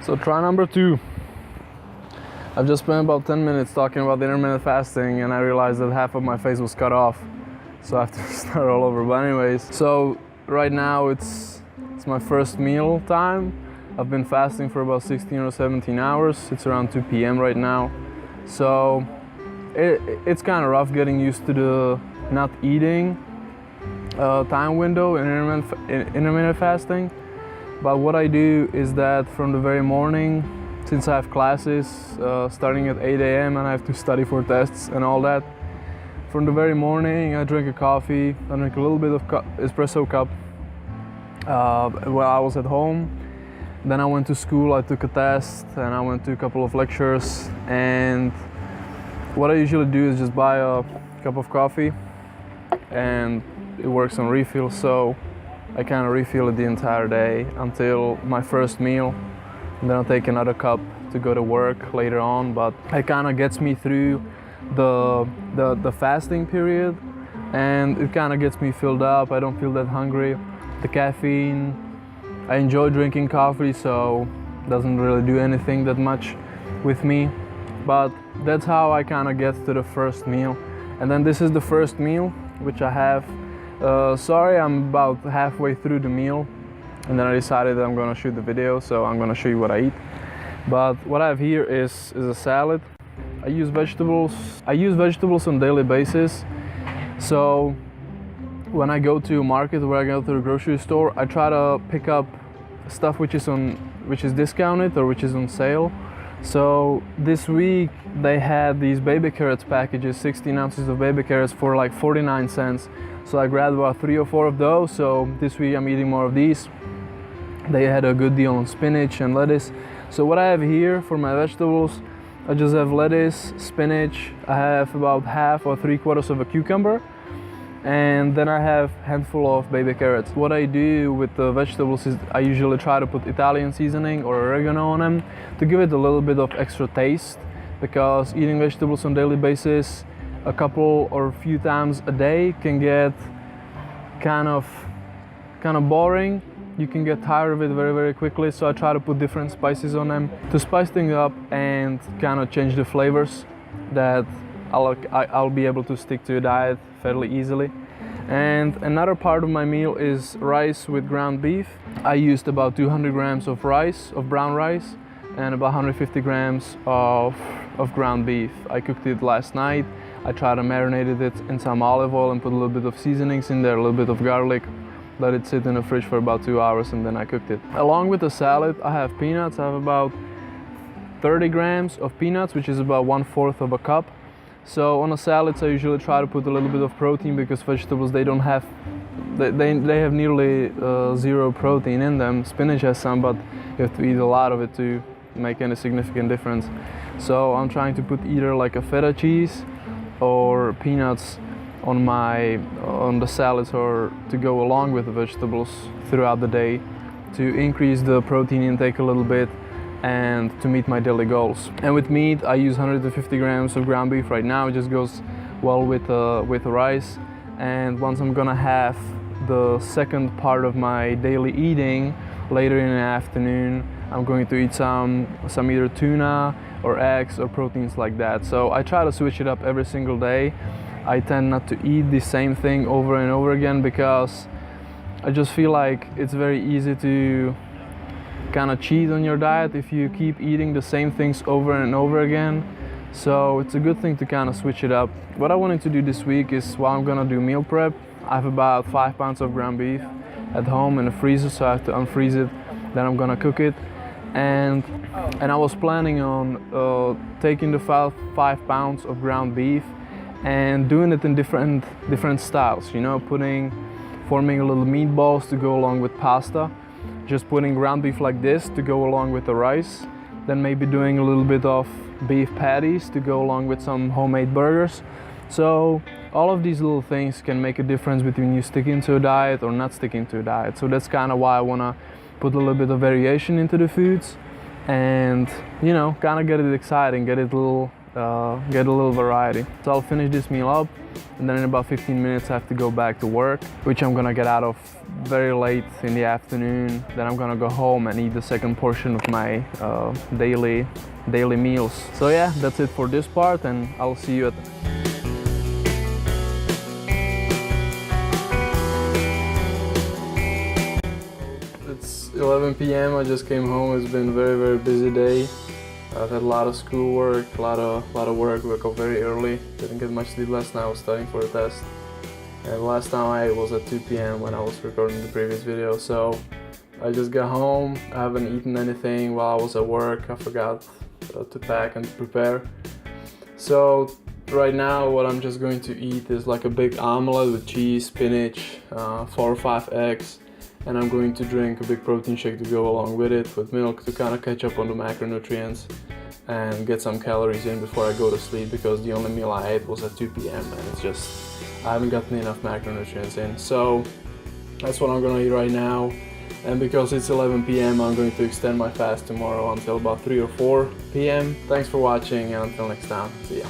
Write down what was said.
So try number 2. I've just spent about 10 minutes talking about intermittent fasting and I realized that half of my face was cut off. So I have to start all over. But anyways, so right now it's my first meal time. I've been fasting for about 16 or 17 hours. It's around 2 p.m. right now. So it's kind of rough getting used to the not eating time window in intermittent fasting. But what I do is that from the very morning, since I have classes starting at 8 a.m. and I have to study for tests and all that, from the very morning I drink a coffee, I drink a little bit of espresso cup while I was at home. Then I went to school, I took a test and I went to a couple of lectures, and what I usually do is just buy a cup of coffee and it works on refill, so I kind of refill it the entire day until my first meal, and then I'll take another cup to go to work later on. But it kind of gets me through the fasting period, and it kind of gets me filled up. I don't feel that hungry. The caffeine, I enjoy drinking coffee, so it doesn't really do anything that much with me. But that's how I kind of get to the first meal. And then this is the first meal, which I have. Sorry, I'm about halfway through the meal, and then I decided that I'm gonna shoot the video, so I'm gonna show you what I eat. But what I have here is a salad. I use vegetables on a daily basis. So when I go to a market or I go to the grocery store, I try to pick up stuff which is discounted or which is on sale. So this week they had these baby carrots packages, 16 ounces of baby carrots for like 49 cents. So I grabbed about 3 or 4 of those. So this week I'm eating more of these. They had a good deal on spinach and lettuce. So what I have here for my vegetables, I just have lettuce, spinach, I have about half or 3/4 of a cucumber, and then I have a handful of baby carrots. What I do with the vegetables is I usually try to put Italian seasoning or oregano on them to give it a little bit of extra taste, because eating vegetables on a daily basis a couple or a few times a day can get kind of boring. You can get tired of it very, very quickly, so I try to put different spices on them to spice things up and kind of change the flavors that I'll be able to stick to a diet fairly easily. And another part of my meal is rice with ground beef. I used about 200 grams of rice, of brown rice, and about 150 grams of ground beef. I cooked it last night. I tried to marinate it in some olive oil and put a little bit of seasonings in there, a little bit of garlic, let it sit in the fridge for about 2 hours, and then I cooked it. Along with the salad, I have peanuts. I have about 30 grams of peanuts, which is about 1/4 of a cup. So on the salads, I usually try to put a little bit of protein, because vegetables, they have nearly zero protein in them. Spinach has some, but you have to eat a lot of it to make any significant difference. So I'm trying to put either like a feta cheese or peanuts on the salads, or to go along with the vegetables throughout the day, to increase the protein intake a little bit and to meet my daily goals. And with meat, I use 150 grams of ground beef right now. It just goes well with rice. And once I'm gonna have the second part of my daily eating later in the afternoon, I'm going to eat some either tuna or eggs or proteins like that. So I try to switch it up every single day. I tend not to eat the same thing over and over again, because I just feel like it's very easy to kind of cheat on your diet if you keep eating the same things over and over again. So it's a good thing to kind of switch it up. What I wanted to do this week is, while I'm gonna do meal prep, I have about 5 pounds of ground beef at home in the freezer, so I have to unfreeze it, then I'm gonna cook it. And I was planning on taking the 5 pounds of ground beef and doing it in different styles, you know, forming a little meatballs to go along with pasta, just putting ground beef like this to go along with the rice, then maybe doing a little bit of beef patties to go along with some homemade burgers. So all of these little things can make a difference between you sticking to a diet or not sticking to a diet. So that's kind of why I want to put a little bit of variation into the foods, and, you know, kind of get it exciting, get it a get a little variety. So I'll finish this meal up, and then in about 15 minutes I have to go back to work, which I'm gonna get out of very late in the afternoon. Then I'm gonna go home and eat the second portion of my daily meals. So yeah, that's it for this part, and I'll see you at the It's 11 p.m. I just came home. It's been a very busy day. I've had a lot of schoolwork, a lot of work. Woke up very early. Didn't get much sleep last night. I was studying for a test. And last time I ate was at 2 p.m. when I was recording the previous video. So I just got home. I haven't eaten anything while I was at work. I forgot to pack and prepare. So right now what I'm just going to eat is like a big omelet with cheese, spinach, 4 or 5 eggs. And I'm going to drink a big protein shake to go along with it, with milk, to kind of catch up on the macronutrients and get some calories in before I go to sleep, because the only meal I ate was at 2 p.m. and it's just, I haven't gotten enough macronutrients in. So that's what I'm gonna eat right now. And because it's 11 p.m. I'm going to extend my fast tomorrow until about 3 or 4 p.m. Thanks for watching, and until next time, see ya.